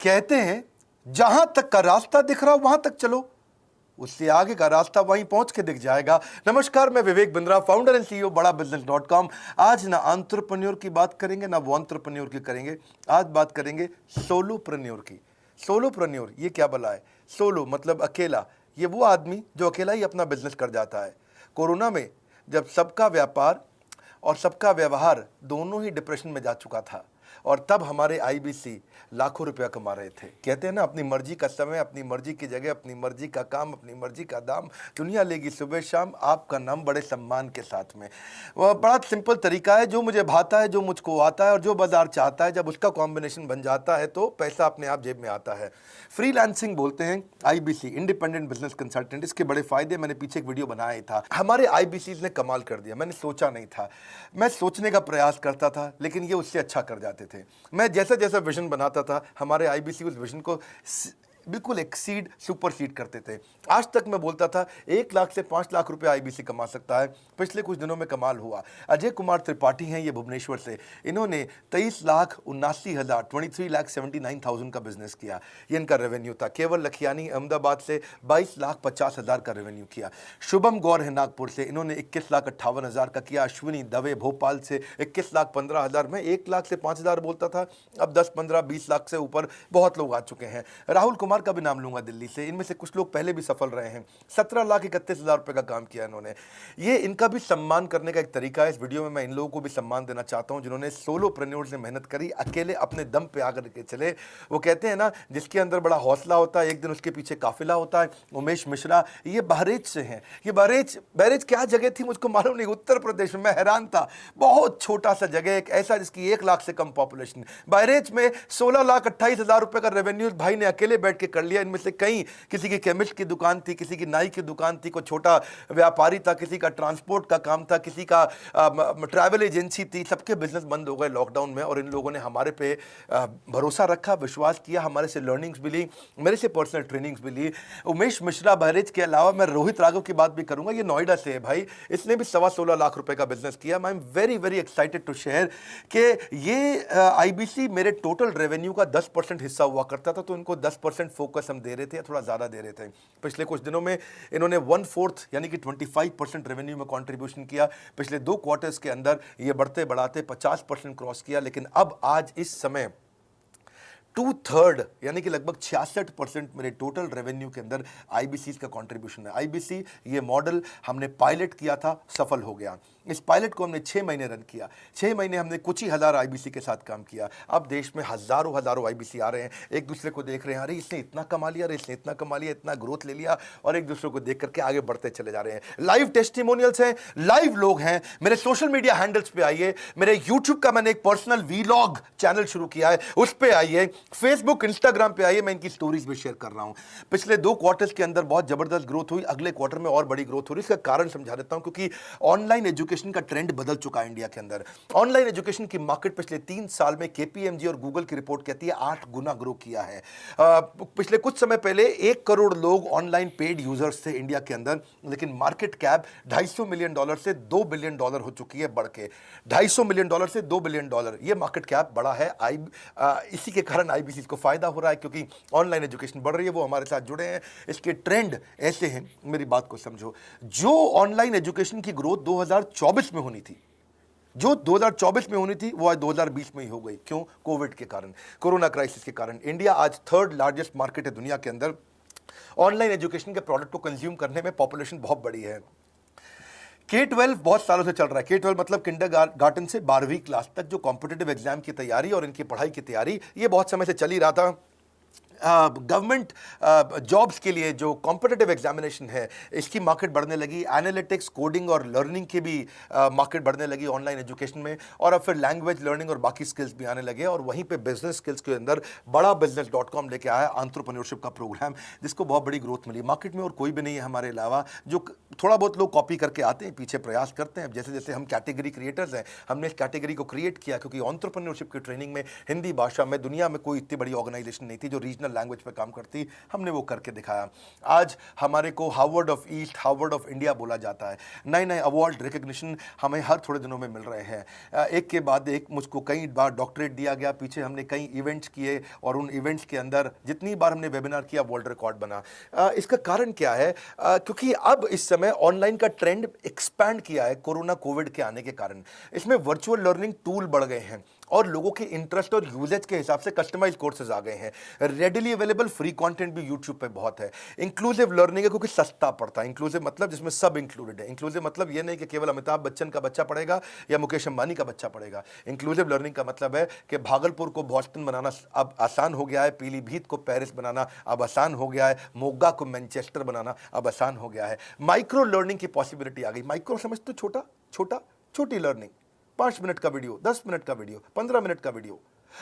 कहते हैं जहां तक का रास्ता दिख रहा हो वहां तक चलो, उससे आगे का रास्ता वहीं पहुंच के दिख जाएगा। नमस्कार, मैं Vivek Bindra, founder and CEO बड़ा बिजनेस.com। आज ना एंटरप्रेन्योर की बात करेंगे ना वो एंटरप्रेन्योर की करेंगे, आज बात करेंगे सोलोप्रेन्योर की। सोलोप्रेन्योर ये क्या भला है? सोलो मतलब अकेला, ये वो आदमी जो अकेला ही अपना बिजनेस कर जाता है। कोरोना में जब सबका व्यापार और सबका व्यवहार दोनों ही डिप्रेशन में जा चुका था, और तब हमारे आईबीसी लाखों रुपया कमा रहे थे। कहते हैं ना, अपनी मर्जी का समय, अपनी मर्जी की जगह, अपनी मर्जी का काम, अपनी मर्जी का दाम, दुनिया लेगी सुबह शाम आपका नाम बड़े सम्मान के साथ में। वह बड़ा सिंपल तरीका है, जो मुझे भाता है, जो मुझको आता है और जो बाजार चाहता है, जब उसका कॉम्बिनेशन बन जाता है तो पैसा अपने आप जेब में आता है। फ्रीलांसिंग बोलते हैं आईबीसी, इंडिपेंडेंट बिजनेस कंसल्टेंट। इसके बड़े फायदे मैंने पीछे एक वीडियो बनाया था। हमारे आईबीसी ने कमाल कर दिया, मैंने सोचा नहीं था। मैं सोचने का प्रयास करता था लेकिन ये उससे अच्छा कर जाते थे। मैं जैसा जैसा विजन बनाता था, हमारे आईबीसी उस विजन को बिल्कुल एक्सीड, सुपरसीड करते थे। आज तक मैं बोलता था 1 लाख से 5 लाख रुपए आईबीसी कमा सकता है। पिछले कुछ दिनों में कमाल हुआ। अजय कुमार त्रिपाठी हैं ये भुवनेश्वर से, इन्होंने 23,79,000 23,79,000 का बिजनेस किया। ये इनका रेवेन्यू था। केवल लखियानी अहमदाबाद से 22,50,000 का रेवेन्यू किया। शुभम गौर है नागपुर से, इन्होंने 21,58,000 का किया। अश्विनी दवे भोपाल से 21,15,000। मैं 1 लाख से 5,000 बोलता था, अब 10, 15, 20 लाख से ऊपर बहुत लोग आ चुके हैं। राहुल कुमार का भी नाम लूंगा दिल्ली से, इनमें से कुछ लोग पहले भी सफल रहे हैं। 17,31,000 रुपए का काम किया इन्होंने। ये इनका भी सम्मान करने का एक तरीका है। इस वीडियो में मैं इन लोगों को भी सम्मान देना चाहता हूं जिन्होंने सोलोप्रेन्योर से मेहनत करी, अकेले अपने दम पे आकर के चले। वो कहते हैं ना, जिसके अंदर बड़ा हौसला होता है एक दिन उसके पीछे काफिला होता है। उमेश मिश्रा ये बहरेच से हैं। ये बहरेच क्या जगह थी मुझको मालूम नहीं, उत्तर प्रदेश में। मैं हैरान था, बहुत छोटा सा जगह, एक ऐसा जिसकी 1 लाख से कम पॉपुलेशन। बहरेच में 16,28,000 रुपए का रेवेन्यू भाई ने अकेले बैठ के कर लिया। इनमें से कई, किसी की केमिस्ट की दुकान थी, किसी की नाई की दुकान थी, कोई छोटा व्यापारी था, किसी का ट्रांसपोर्ट का काम था, किसी का ट्रैवल एजेंसी थी। सबके बिजनेस बंद हो गए लॉकडाउन में, और इन लोगों ने हमारे पे भरोसा रखा, विश्वास किया, हमारे से लर्निंग्स भी ली, मेरे से पर्सनल ट्रेनिंग्स भी ली। उमेश मिश्रा बहरेच के अलावा मैं रोहित राघव की बात भी करूंगा। ये नोएडा से है भाई, इसने भी 16.25 लाख रुपए का बिजनेस किया। I am very very excited to share कि ये आईबीसी मेरे टोटल रेवेन्यू का 10% हिस्सा हुआ करता था, तो इनको 10% फोकस हम दे रहे थे, या थोड़ा ज़्यादा दे रहे थे। पिछले कुछ दिनों में इन्होंने 1/4 यानी कि 25% रेवेन्यू में कंट्रीब्यूशन किया। पिछले 2 क्वार्टर्स के अंदर ये बढ़ते बढ़ाते 50% क्रॉस किया। लेकिन अब आज इस समय 2/3 यानी कि लगभग 66% मेरे टोटल रेवेन्यू के अंदर आईबीसी का कंट्रीब्यूशन है। आईबीसी ये मॉडल हमने पायलट किया था, सफल हो गया। इस पायलट को हमने 6 महीने रन किया। 6 महीने हमने कुछ ही हज़ार आईबीसी के साथ काम किया। अब देश में हजारों आईबीसी आ रहे हैं, एक दूसरे को देख रहे हैं, अरे इसने इतना कमा लिया, अरे इसने इतना कमा लिया, इतना ग्रोथ ले लिया, और एक दूसरे को देख करके आगे बढ़ते चले जा रहे हैं। लाइव टेस्टिमोनियल्स हैं, लाइव लोग हैं। मेरे सोशल मीडिया हैंडल्स पे आइए, मेरे यूट्यूब का मैंने एक पर्सनल वीलॉग चैनल शुरू किया है, उस पर आइए, फेसबुक इंस्टाग्राम पे आइए, मैं इनकी स्टोरीज भी शेयर कर रहा हूं। पिछले 2 क्वार्टर्स के अंदर बहुत जबरदस्त ग्रोथ हुई, अगले क्वार्टर में और बड़ी ग्रोथ हो रही है। इसका कारण समझा देता हूं, क्योंकि ऑनलाइन एजुकेशन का ट्रेंड बदल चुका है इंडिया के अंदर। ऑनलाइन एजुकेशन की मार्केट पिछले 3 साल में केपीएमजी और गूगल की रिपोर्ट कहती है 8 गुना ग्रो किया है। पिछले कुछ समय पहले 1 करोड़ लोग ऑनलाइन पेड यूजर्स थे इंडिया के अंदर, लेकिन मार्केट कैप $250 मिलियन से $2 बिलियन हो चुकी है, बढ़ के $250 मिलियन से $2 बिलियन। ये मार्केट कैप बड़ा है। इसी के कारण आईबीसी को फायदा हो रहा है, क्योंकि ऑनलाइन एजुकेशन बढ़ रही है, वो हमारे साथ जुड़े हैं। इसके ट्रेंड ऐसे हैं, मेरी बात को समझो। जो ऑनलाइन एजुकेशन की ग्रोथ 2024 में होनी थी, जो 2024 में होनी थी, वो आज 2020 में ही हो गई। क्यों? कोविड के कारण, कोरोना क्राइसिस के कारण। इंडिया आज 3rd लार्जेस्ट मार्केट है दुनिया के अंदर। ऑनलाइन एजुकेशन के प्रोडक्ट को कंज्यूम करने में पॉपुलेशन बहुत बड़ी है। K-12 बहुत सालों से चल रहा है। K-12 मतलब किंडरगार्टन से 12वीं क्लास तक जो कॉम्पिटिटिव एग्जाम की तैयारी और इनकी पढ़ाई की तैयारी, ये बहुत समय से चल ही रहा था। गवर्नमेंट जॉब्स के लिए जो कॉम्पिटिटिव एग्जामिनेशन है, इसकी मार्केट बढ़ने लगी। एनालिटिक्स, कोडिंग और लर्निंग की भी मार्केट बढ़ने लगी ऑनलाइन एजुकेशन में, और अब फिर लैंग्वेज लर्निंग और बाकी स्किल्स भी आने लगे। और वहीं पे बिजनेस स्किल्स के अंदर बड़ा बिजनेस.com लेके आया एंटरप्रेन्योरशिप का प्रोग्राम, जिसको बहुत बड़ी ग्रोथ मिली। मार्केट में और कोई भी नहीं है हमारे अलावा जो थोड़ा बहुत लोग कॉपी करके आते हैं, पीछे प्रयास करते हैं। जैसे जैसे हम कैटेगरी क्रिएटर्स हैं, हमने इस कैटेगरी को क्रिएट किया क्योंकि एंटरप्रेन्योरशिप की ट्रेनिंग में हिंदी भाषा में दुनिया में कोई इतनी बड़ी ऑर्गेनाइजेशन नहीं थी जो रीजनल लैंग्वेज पे काम करती। हमने वो करके दिखाया। आज हमारे को Harvard of east, Harvard of India बोला जाता है। नए नए अवार्ड रिकग्निशन हमें हर थोड़े दिनों में मिल रहे हैं। एक के बाद एक मुझको कई बार डॉक्टरेट दिया गया। पीछे हमने कई इवेंट्स किए और उन इवेंट्स के अंदर जितनी बार हमने वेबिनार किया वर्ल्ड रिकॉर्ड बना। इसका कारण क्या है? क्योंकि अब इस समय ऑनलाइन का ट्रेंड एक्सपैंड किया है कोरोना कोविड के आने के कारण। इसमें वर्चुअल लर्निंग टूल बढ़ गए हैं और लोगों के इंटरेस्ट और यूजेज के हिसाब से कस्टमाइज कोर्सेज आ गए हैं। रेडिली अवेलेबल फ्री कंटेंट भी यूट्यूब पे बहुत है। इंक्लूसिव लर्निंग है क्योंकि सस्ता पड़ता है। इंक्लूसिव मतलब जिसमें सब इंक्लूडेड है। इंक्लूसिव मतलब ये नहीं कि केवल अमिताभ बच्चन का बच्चा पढ़ेगा या मुकेश अंबानी का बच्चा पढ़ेगा। इंक्लूसिव लर्निंग का मतलब है कि भागलपुर को बॉस्टन बनाना अब आसान हो गया है, पीलीभीत को पेरिस बनाना अब आसान हो गया है, मोगा को मैनचेस्टर बनाना अब आसान हो गया है। माइक्रो लर्निंग की पॉसिबिलिटी आ गई। माइक्रो समझ तो छोटा छोटा, छोटी लर्निंग, 5 मिनट का वीडियो, 10 मिनट का वीडियो, 15 मिनट का वीडियो।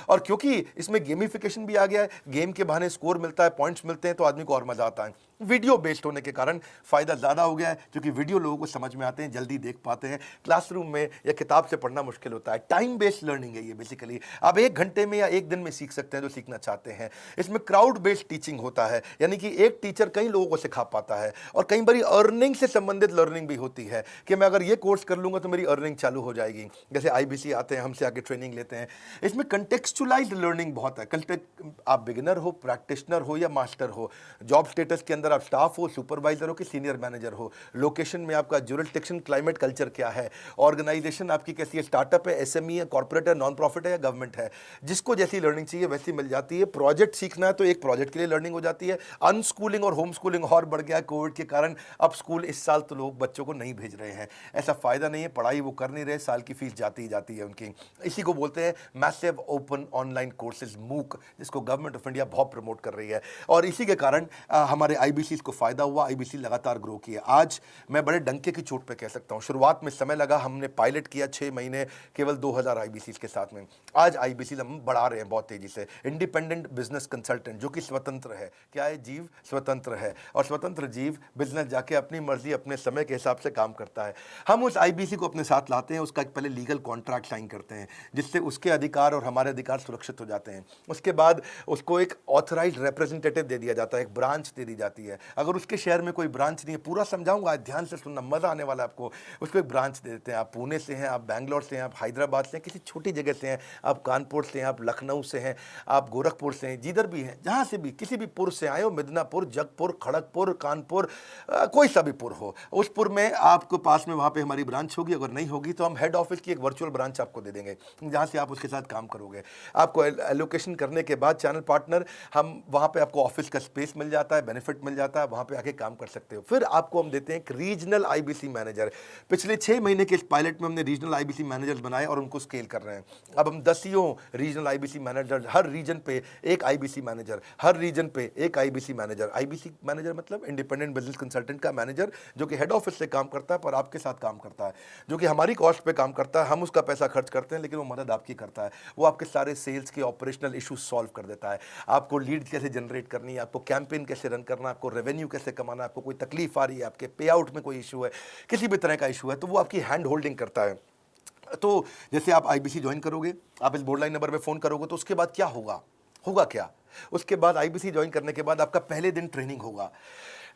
और क्योंकि इसमें गेमिफिकेशन भी आ गया है, गेम के बहाने स्कोर मिलता है, पॉइंट्स मिलते हैं, तो आदमी को और मजा आता है। वीडियो बेस्ड होने के कारण फायदा ज्यादा हो गया है क्योंकि वीडियो लोगों को समझ में आते हैं, जल्दी देख पाते हैं। क्लासरूम में या किताब से पढ़ना मुश्किल होता है। टाइम बेस्ड लर्निंग है ये बेसिकली। आप 1 घंटे में या 1 दिन में सीख सकते हैं जो सीखना चाहते हैं। इसमें क्राउड बेस्ड टीचिंग होता है, यानी कि एक टीचर कई लोगों को सिखा पाता है। और कई बार अर्निंग से संबंधित लर्निंग भी होती है कि मैं अगर ये कोर्स कर लूंगा तो मेरी अर्निंग चालू हो जाएगी। जैसे IBC आते हैं, हमसे आके ट्रेनिंग लेते हैं। इसमें कंटेक्चुअलाइज्ड लर्निंग बहुत है। आप बिगिनर हो, प्रैक्टिशनर हो या मास्टर हो, जॉब स्टेटस के अंदर आप स्टाफ हो, सुपरवाइजर हो कि सीनियर मैनेजर हो, लोकेशन में आपका जुरिस्डिक्शन, क्लाइमेट, कल्चर क्या है, ऑर्गेनाइजेशन आपकी कैसी है, स्टार्टअप है, SME है, कॉर्पोरेट है, नॉन प्रॉफिट है या गवर्नमेंट है, जिसको जैसी लर्निंग चाहिए वैसी मिल जाती है। प्रोजेक्ट सीखना है तो एक प्रोजेक्ट के लिए लर्निंग हो जाती है। अनस्कूलिंग और होम स्कूलिंग और बढ़ गया है कोविड के कारण। अब स्कूल इस साल तो लोग बच्चों को नहीं भेज रहे हैं। ऐसा फायदा नहीं है, पढ़ाई वो कर नहीं रहे, साल की फीस जाती ही जाती है उनकी। इसी को बोलते हैं massive open online courses, MOOC, जिसको गवर्नमेंट ऑफ इंडिया बहुत प्रमोट कर रही है। और इसी के कारण हमारे IBC को फायदा हुआ। IBC लगातार ग्रो किया। आज मैं बड़े डंके की चोट पे कह सकता हूं, शुरुआत में समय लगा, हमने पायलट किया 6 महीने केवल 2000 IBC के साथ में। आज IBC हम बढ़ा रहे हैं बहुत तेजी से। इंडिपेंडेंट बिजनेस कंसल्टेंट जो कि स्वतंत्र है। क्या है? जीव स्वतंत्र है। और स्वतंत्र जीव बिजनेस जाके अपनी मर्जी अपने समय के हिसाब से काम करता है। हम उस IBC को अपने साथ लाते हैं, उसका एक पहले लीगल कॉन्ट्रैक्ट साइन करते हैं जिससे उसके अधिकार और हमारे अधिकार सुरक्षित हो जाते हैं। उसके बाद उसको एक ऑथराइज्ड रिप्रेजेंटेटिव दे दिया जाता है, एक ब्रांच दे दी जाती है। अगर उसके शहर में कोई ब्रांच नहीं है, पूरा समझाऊंगा, ध्यान से सुनना, मजा आने वाला है आपको। उसको एक ब्रांच दे देते हैं। आप पुणे से हैं, आप बैंगलोर से हैं, आप हैदराबाद से हैं, किसी छोटी जगह से हैं, आप कानपुर से हैं, आप लखनऊ से हैं, आप गोरखपुर से हैं, जिधर भी हैं, जहां से भी किसी भी पुर से आए हो, मिदनापुर, जगपुर, खड़गपुर, कानपुर, कोई सा भी पुर हो, उस पुर में आपको पास में वहां पे हमारी ब्रांच होगी। अगर नहीं होगी तो हम हेड ऑफिस की एक वर्चुअल ब्रांच आपको दे देंगे जहां से आप उसके साथ काम करोगे। आपको एलोकेशन करने के बाद चैनल पार्टनर, हम वहां पे आपको ऑफिस का स्पेस मिल जाता है, बेनिफिट मिल जाता है, वहां पे आके काम कर सकते हो। फिर आपको हम देते हैं एक रीजनल IBC मैनेजर। पिछले 6 महीने के इस पायलट में हमने रीजनल IBC मैनेजर्स बनाए और उनको स्केल कर रहे हैं। अब हम 10 रीजनल IBC मैनेजर, हर रीजन पे एक IBC मैनेजर, हर रीजन पे एक IBC मैनेजर। IBC मैनेजर मतलब इंडिपेंडेंट बिजनेस कंसल्टेंट का मैनेजर, जो कि हेड ऑफिस से काम करता है पर आपके साथ काम करता है, जो कि हमारी कॉस्ट पे काम करता है। हम उसका पैसा खर्च करते हैं लेकिन वो मदद आपकी करता है। वो आपके सारे सेल्स के ऑपरेशनल इशू सॉल्व कर देता है। आपको लीड कैसे जनरेट करनी है, आपको कैंपेन कैसे रन करना है, आपको रेवेन्यू कैसे कमाना है, आपको कोई तकलीफ आ रही है, आपके पे आउट में कोई इशू है, किसी भी तरह का इशू है, तो वो आपकी हैंड होल्डिंग करता है। तो जैसे आप IBC ज्वाइन करोगे, आप इस बोर्ड लाइन नंबर पे फोन करोगे, तो उसके बाद क्या होगा क्या? उसके बाद IBC ज्वाइन करने के बाद आपका पहले दिन ट्रेनिंग होगा।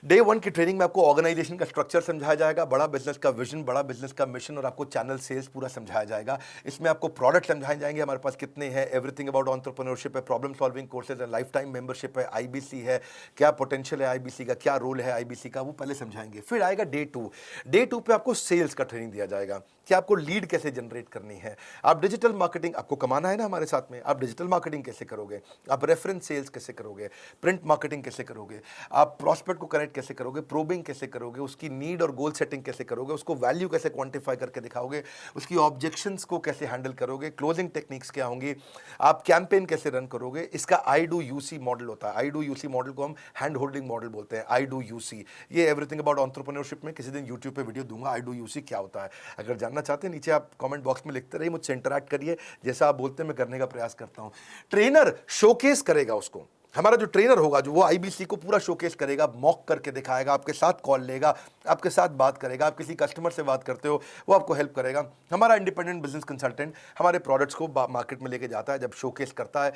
डे 1 की ट्रेनिंग में आपको ऑर्गेनाइजेशन का स्ट्रक्चर समझाया जाएगा, बड़ा बिजनेस का विजन, बड़ा बिजनेस का मिशन, और आपको चैनल सेल्स पूरा समझाया जाएगा। इसमें आपको प्रोडक्ट समझाए जाएंगे, हमारे पास कितने हैं, एवरीथिंग अबाउट एंटरप्रेन्योरशिप है, प्रॉब्लम सॉल्विंग कोर्सेज है, लाइफ टाइम मेंबरशिप है, IBC है, क्या पोटेंशियल है IBC का, क्या रोल है IBC का, वो पहले समझाएंगे। फिर आएगा डे 2। डे 2 पे आपको सेल्स का ट्रेनिंग दिया जाएगा कि आपको लीड कैसे जनरेट करनी है, आप डिजिटल मार्केटिंग, आपको कमाना है ना हमारे साथ में, आप डिजिटल मार्केटिंग कैसे करोगे, आप रेफरेंस सेल्स कैसे करोगे, प्रिंट मार्केटिंग कैसे करोगे, आप प्रॉस्पेक्ट को कनेक्ट कैसे करोगे, प्रोबिंग कैसे करोगे, उसकी नीड और गोल सेटिंग कैसे करोगे, उसको वैल्यू कैसे क्वांटिफाई करके दिखाओगे, उसकी ऑब्जेक्शंस को कैसे हैंडल करोगे, क्लोजिंग टेक्निक्स क्या होंगी, आप कैंपेन कैसे रन करोगे। इसका I do UC मॉडल होता है। I do UC मॉडल को हम हैंड होल्डिंग मॉडल बोलते हैं। I do UC, ये एवरीथिंग अबाउट एंटरप्रेन्योरशिप में किसी दिन यूट्यूब पे वीडियो दूंगा। I do UC क्या होता है, अगर जानना चाहते हैं नीचे आप कमेंट बॉक्स में लिखते रहिए, मुझसे इंटरैक्ट करिए, जैसा आप बोलते हैं मैं करने का प्रयास करता हूं। ट्रेनर शोकेस करेगा उसको, हमारा जो ट्रेनर होगा, जो वो आईबीसी को पूरा शोकेस करेगा, मॉक करके दिखाएगा, आपके साथ कॉल लेगा, आपके साथ बात करेगा, आप किसी कस्टमर से बात करते हो वो आपको हेल्प करेगा। हमारा इंडिपेंडेंट बिजनेस कंसल्टेंट हमारे प्रोडक्ट्स को मार्केट में लेके जाता है, जब शोकेस करता है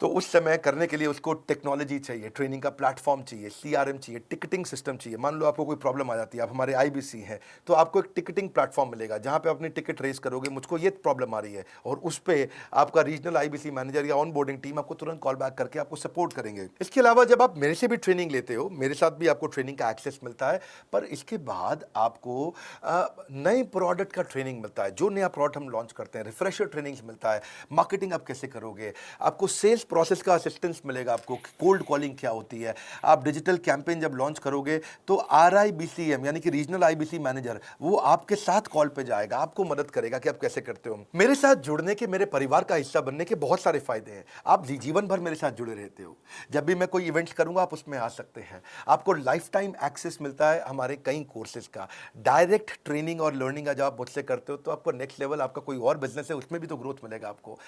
तो उस समय करने के लिए उसको टेक्नोलॉजी चाहिए, ट्रेनिंग का प्लेटफॉर्म चाहिए, सीआरएम चाहिए, टिकटिंग सिस्टम चाहिए। मान लो आपको कोई प्रॉब्लम आ जाती है, आप हमारे आईबीसी हैं, तो आपको एक टिकटिंग प्लेटफॉर्म मिलेगा जहां पे अपनी टिकट रेस करोगे, मुझको ये प्रॉब्लम आ रही है, और उस पर आपका रीजनल आईबीसी मैनेजर या ऑन बोर्डिंग टीम आपको तुरंत कॉल बैक करके आपको सपोर्ट करेंगे। इसके अलावा जब आप मेरे से भी ट्रेनिंग लेते हो, मेरे साथ भी आपको ट्रेनिंग का एक्सेस मिलता है, पर इसके बाद आपको नए प्रोडक्ट का ट्रेनिंग मिलता है। जो नया प्रोडक्ट हम लॉन्च करते हैं, रिफ्रेशर ट्रेनिंग्स मिलता है, मार्केटिंग आप कैसे करोगे, आपको सेल्स प्रोसेस का असिस्टेंस मिलेगा, आपको कोल्ड कॉलिंग क्या होती है, आप डिजिटल कैंपेन जब लॉन्च करोगे तो RIBCM यानी कि रीजनल आईबीसी मैनेजर वो आपके साथ कॉल पे जाएगा, आपको मदद करेगा कि आप कैसे करते हो। मेरे साथ जुड़ने के, मेरे परिवार का हिस्सा बनने के बहुत सारे फायदे हैं। आप जीवन भर मेरे साथ जुड़े रहते हो, जब भी मैं कोई इवेंट्स करूंगा आप उसमें आ सकते हैं। आपको लाइफ टाइम एक्सेस मिलता है हमारे कई कोर्सेज का, डायरेक्ट ट्रेनिंग और लर्निंग जब आप मुझसे करते हो तो आपको नेक्स्ट लेवल, आपका कोई और बिजनेस है उसमें भी तो ग्रोथ मिलेगा आपको।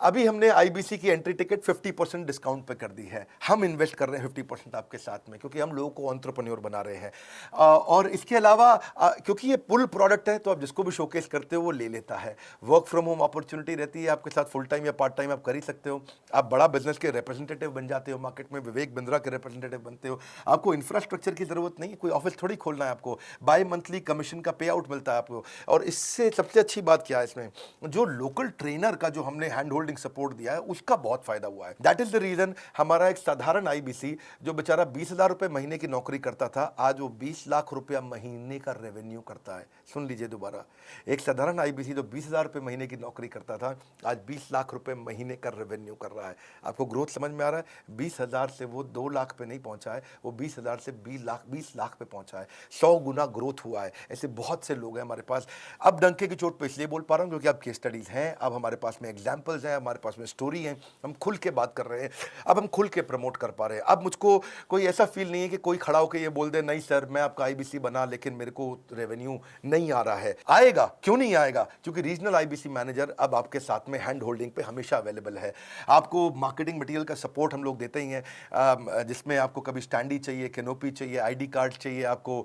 अभी हमने आईबीसी की एंट्री टिकट 50% डिस्काउंट पे कर दी है। हम इन्वेस्ट कर रहे हैं 50% आपके साथ में, क्योंकि हम लोगों को एंटरप्रेन्योर बना रहे हैं। और इसके अलावा क्योंकि ये पुल प्रोडक्ट है तो आप जिसको भी शोकेस करते हो वो ले लेता है। वर्क फ्रॉम होम अपॉर्चुनिटी रहती है, आपके साथ फुल टाइम या पार्ट टाइम आप कर ही सकते हो। आप बड़ा बिजनेस के रिप्रेजेंटेटिव बन जाते हो, मार्केट में विवेक बिंद्रा के रिप्रेजेंटेटिव बनते हो। आपको इंफ्रास्ट्रक्चर की जरूरत नहीं है, कोई ऑफिस थोड़ी खोलना है आपको, बाय मंथली कमीशन का पे आउट मिलता है आपको। और इससे सबसे अच्छी बात क्या है, इसमें जो लोकल ट्रेनर का जो हमने हैंड होल्डिंग सपोर्ट दिया है उसका बहुत फायदा हुआ है। दैट इज द रीजन हमारा एक साधारण आईबीसी जो बेचारा 20,000 रुपए महीने की नौकरी करता था, आज वो 20 लाख रुपया महीने का रेवेन्यू करता है। सुन लीजिए दोबारा, एक साधारण आईबीसी जो 20,000 रुपए महीने की नौकरी करता था, आज 20 लाख रुपए महीने का रेवेन्यू कर रहा है। आपको ग्रोथ समझ में आ रहा है? 20,000 से वो 2 लाख पे नहीं पहुंचा है, वो 20,000 से 20 लाख पे पहुंचा है। 100 गुना ग्रोथ हुआ है। ऐसे बहुत से लोग हैं हमारे पास। अब डंके की चोट पे इसलिए बोल पा रहा हूं क्योंकि अब केस स्टडीज हैं, अब हमारे पास में एग्जाम्पल्स हैं, हमारे पास में स्टोरी है, हम खुल के बात कर रहे हैं, अब हम खुल के प्रमोट कर पा रहे हैं। अब मुझको कोई ऐसा फील नहीं है कि कोई खड़ा होकर ये बोल दे नहीं सर मैं आपका आईबीसी बना लेकिन मेरे को रेवेन्यू नहीं आ रहा है। आएगा, क्यों नहीं आएगा? क्योंकि रीजनल आईबीसी मैनेजर अब आपके साथ में हैंड होल्डिंग पे हमेशा अवेलेबल है। आपको मार्केटिंग मटेरियल का सपोर्ट हम लोग देते ही हैं, जिसमें आपको कभी स्टैंडी चाहिए, कैनोपी चाहिए, आईडी कार्ड चाहिए, आपको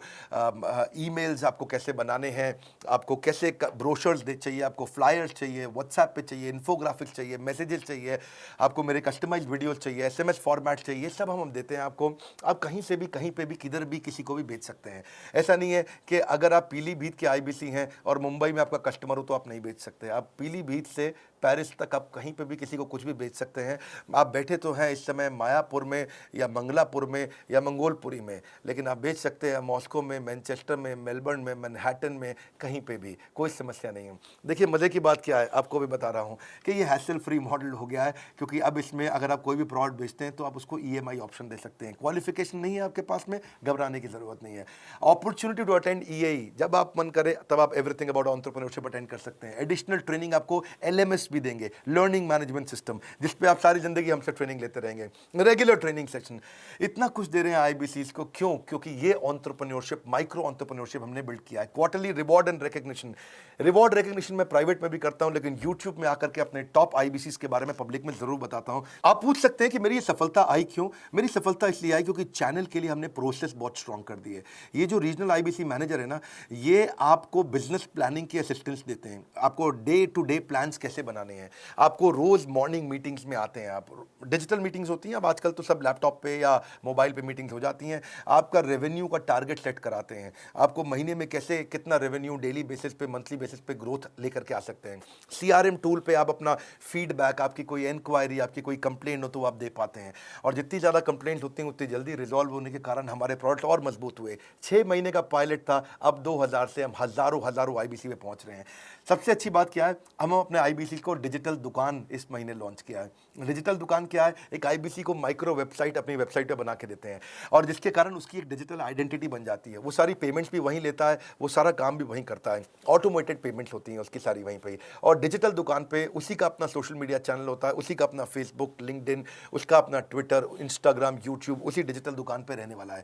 ईमेल्स आपको कैसे बनाने हैं, आपको कैसे ब्रोशर्स चाहिए, आपको फ्लायर्स चाहिए, व्हाट्सएप पे चाहिए, इन्फोग्राफिक्स चाहिए, मैसेजेस चाहिए, आपको मेरे कस्टमाइज्ड वीडियोस चाहिए, एसएमएस फॉर्मेट चाहिए, सब हम देते हैं आपको। आप कहीं से भी, कहीं पे भी, किधर भी, किसी को भी बेच सकते हैं। ऐसा नहीं है कि अगर आप पीलीभीत के आईबीसी हैं और मुंबई में आपका कस्टमर हो तो आप नहीं बेच सकते। आप पीलीभीत से पेरिस तक आप कहीं पे भी किसी को कुछ भी बेच सकते हैं। आप बैठे तो हैं इस समय मायापुर में या मंगलापुर में या मंगोलपुरी में, लेकिन आप बेच सकते हैं मॉस्को में, मैनचेस्टर में, मेलबर्न में, मैनहट्टन में, कहीं पे भी, कोई समस्या नहीं है। देखिए मज़े की बात क्या है, आपको भी बता रहा हूँ कि ये हैसल फ्री मॉडल हो गया है, क्योंकि अब इसमें अगर आप कोई भी प्रोडक्ट बेचते हैं तो आप उसको EMI ऑप्शन दे सकते हैं। क्वालिफिकेशन नहीं है आपके पास में, घबराने की जरूरत नहीं है। अपॉर्चुनिटी टू अटेंड EAE, जब आप मन करे तब आप एवरीथिंग अबाउट एंटरप्रेन्योरशिप अटेंड कर सकते हैं। एडिशनल ट्रेनिंग आपको LMS भी देंगे, लर्निंग मैनेजमेंट सिस्टम, जिसपे आप सारी जिंदगी हमसे ट्रेनिंग लेते रहेंगे। रेगुलर ट्रेनिंग सेक्शन, इतना कुछ दे रहे हैं आईबीसीज को। क्यों? क्योंकि ये एंटरप्रेन्योरशिप, माइक्रो एंटरप्रेन्योरशिप हमने बिल्ड किया है। Quarterly reward and recognition, reward recognition मैं प्राइवेट में भी करता हूं, लेकिन यूट्यूब में आकर के अपने टॉप आईबीसीज के बारे में पब्लिक में जरूर बताता हूं। आप पूछ सकते हैं कि मेरी ये सफलता आई क्यों? मेरी सफलता इसलिए आई क्योंकि चैनल के लिए हमने प्रोसेस बहुत स्ट्रांग कर दी है। ये जो रीजनल आईबीसी मैनेजर है ना, ये आपको बिजनेस प्लानिंग की असिस्टेंस देते हैं, आपको डे टू डे प्लान्स कैसे बनाने हैं, आपको रोज मॉर्निंग मीटिंग्स में आते हैं। आप डिजिटल मीटिंग्स होती हैं, अब आजकल तो सब लैपटॉप पे या मोबाइल पे मीटिंग्स हो जाती हैं। आपका रेवेन्यू का टारगेट सेट कराते हैं, आपको महीने में कैसे कितना रेवेन्यू डेली बेसिस पे, मंथली बेसिस पे ग्रोथ लेकर के आ सकते हैं। CRM टूल पे आप अपना फीडबैक, आपकी कोई इंक्वायरी, आपकी कोई कंप्लेंट हो तो आप दे पाते हैं, और जितनी ज़्यादा कंप्लेंट होती हैं उतनी जल्दी रिजॉल्व होने के कारण हमारे प्रोडक्ट और मजबूत हुए। 6 महीने का पायलट था, अब 2000 से हम हज़ारों आईबीसी पे पहुंच रहे हैं। सबसे अच्छी बात क्या है, हम अपने आईबीसी को डिजिटल दुकान इस महीने लॉन्च किया है। डिजिटल दुकान क्या है? एक आईबीसी को माइक्रो वेबसाइट अपनी वेबसाइट पे बना के देते हैं, और जिसके कारण उसकी एक डिजिटल आइडेंटिटी बन जाती है। वो सारी पेमेंट्स भी वहीं लेता है, वो सारा काम भी वहीं करता है, ऑटोमेटेड पेमेंट्स होती हैं उसकी सारी वहीं पे। और डिजिटल दुकान पे उसी का अपना सोशल मीडिया चैनल होता है, उसी का अपना फेसबुक, लिंक्डइन, उसका अपना ट्विटर, इंस्टाग्राम, यूट्यूब उसी डिजिटल दुकान पे रहने वाला है।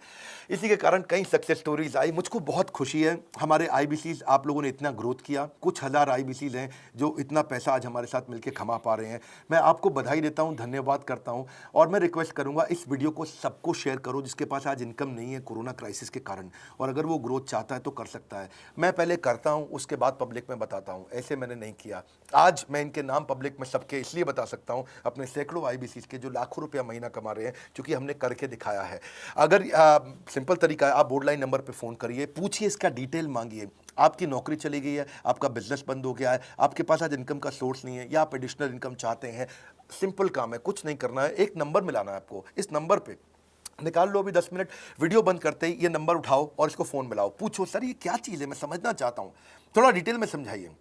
इसी के कारण कई सक्सेस स्टोरीज आई। मुझको बहुत खुशी है, हमारे आईबीसीज आप लोगों ने इतना ग्रोथ किया। कुछ हज़ार आईबीसीज हैं जो इतना पैसा आज हमारे साथ मिलकर कमा पा रहे हैं। मैं आपको बधाई बधाई देता हूं, धन्यवाद करता हूं और मैं रिक्वेस्ट करूंगा इस वीडियो को सबको शेयर करो जिसके पास आज इनकम नहीं है कोरोना क्राइसिस के कारण, और अगर वो ग्रोथ चाहता है तो कर सकता है। मैं पहले करता हूं, उसके बाद पब्लिक में बताता हूं, ऐसे मैंने नहीं किया। आज मैं इनके नाम पब्लिक में सबके इसलिए बता सकता हूं, अपने सैकड़ों IBCs के जो लाखों रुपया महीना कमा रहे हैं, क्योंकि हमने करके दिखाया है। अगर सिंपल तरीका है, आप बोर्ड लाइन नंबर पर फ़ोन करिए, पूछिए, इसका डिटेल मांगिए। आपकी नौकरी चली गई है, आपका बिजनेस बंद हो गया है, आपके पास आज इनकम का सोर्स नहीं है, या आप एडिशनल इनकम चाहते हैं, सिंपल काम है, कुछ नहीं करना है, एक नंबर मिलाना है आपको। इस नंबर पे निकाल लो अभी 10 मिनट, वीडियो बंद करते ही ये नंबर उठाओ और इसको फ़ोन मिलाओ। पूछो, सर ये क्या चीज़ है, मैं समझना चाहता हूँ, थोड़ा डिटेल में समझाइए।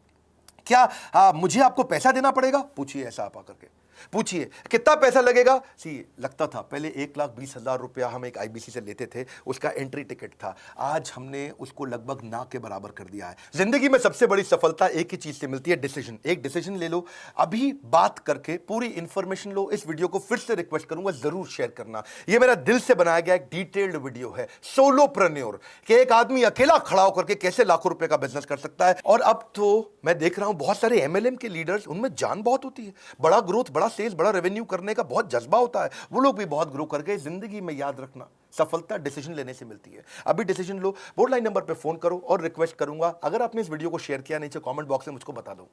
क्या मुझे आपको पैसा देना पड़ेगा? पूछिए, ऐसा आप आकर के पूछिए। कितना पैसा लगेगा? सी लगता था पहले 1,20,000 रुपया हम एक IBC से लेते थे, उसका एंट्री टिकट था। आज हमने उसको लगभग ना के बराबर कर दिया है। जिंदगी में सबसे बड़ी सफलता एक ही चीज से मिलती है, डिसीजन। एक डिसीजन ले लो, अभी बात करके पूरी इंफॉर्मेशन लो। इस वीडियो को फिर से रिक्वेस्ट करूंगा, जरूर शेयर करना। यह मेरा दिल से बनाया गया एक डिटेल्ड वीडियो है, सोलोप्रेन्योर, कि एक आदमी अकेला खड़ा होकर के कैसे लाखों रुपए का बिजनेस कर सकता है। और अब तो मैं देख रहा हूं बहुत सारे MLM के लीडर्स, उनमें जान बहुत होती है, बड़ा ग्रोथ, बड़ा सेल्स, बड़ा रेवेन्यू करने का बहुत जज्बा होता है, वो लोग भी बहुत ग्रो कर गए। जिंदगी में याद रखना, सफलता डिसीजन लेने से मिलती है। अभी डिसीजन लो, बोर्ड लाइन नंबर पे फोन करो, और रिक्वेस्ट करूंगा अगर आपने इस वीडियो को शेयर किया, नीचे कमेंट बॉक्स में मुझको बता दो।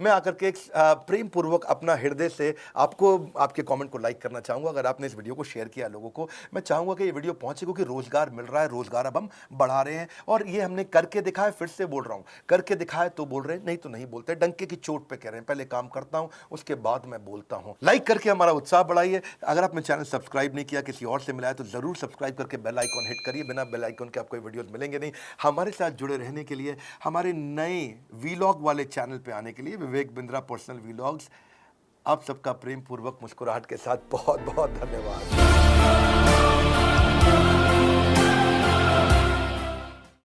मैं आकर के एक प्रेम पूर्वक अपना हृदय से आपको आपके कमेंट को लाइक करना चाहूंगा। अगर आपने इस वीडियो को शेयर किया लोगों को, मैं चाहूंगा कि ये वीडियो पहुंचे, क्योंकि रोजगार मिल रहा है, रोजगार अब हम बढ़ा रहे हैं, और ये हमने करके दिखाया। फिर से बोल रहा हूं, करके दिखाया तो बोल रहे हैं, नहीं तो नहीं बोलते, डंके की चोट पे कह रहे हैं। पहले काम करता हूं, उसके बाद मैं बोलता हूं। लाइक करके हमारा उत्साह बढ़ाइए। अगर आपने चैनल सब्सक्राइब नहीं किया, किसी और से मिला है, तो जरूर सब्सक्राइब करके बेल आइकॉन हिट करिए। बिना बेल आइकॉन के आपको वीडियोस मिलेंगे नहीं। हमारे साथ जुड़े रहने के लिए, हमारे नए वीलॉग वाले चैनल पे आने के लिए, विवेक बिंद्रा पर्सनल वीलॉग्स, आप सबका प्रेम पूर्वक मुस्कुराहट के साथ बहुत बहुत धन्यवाद।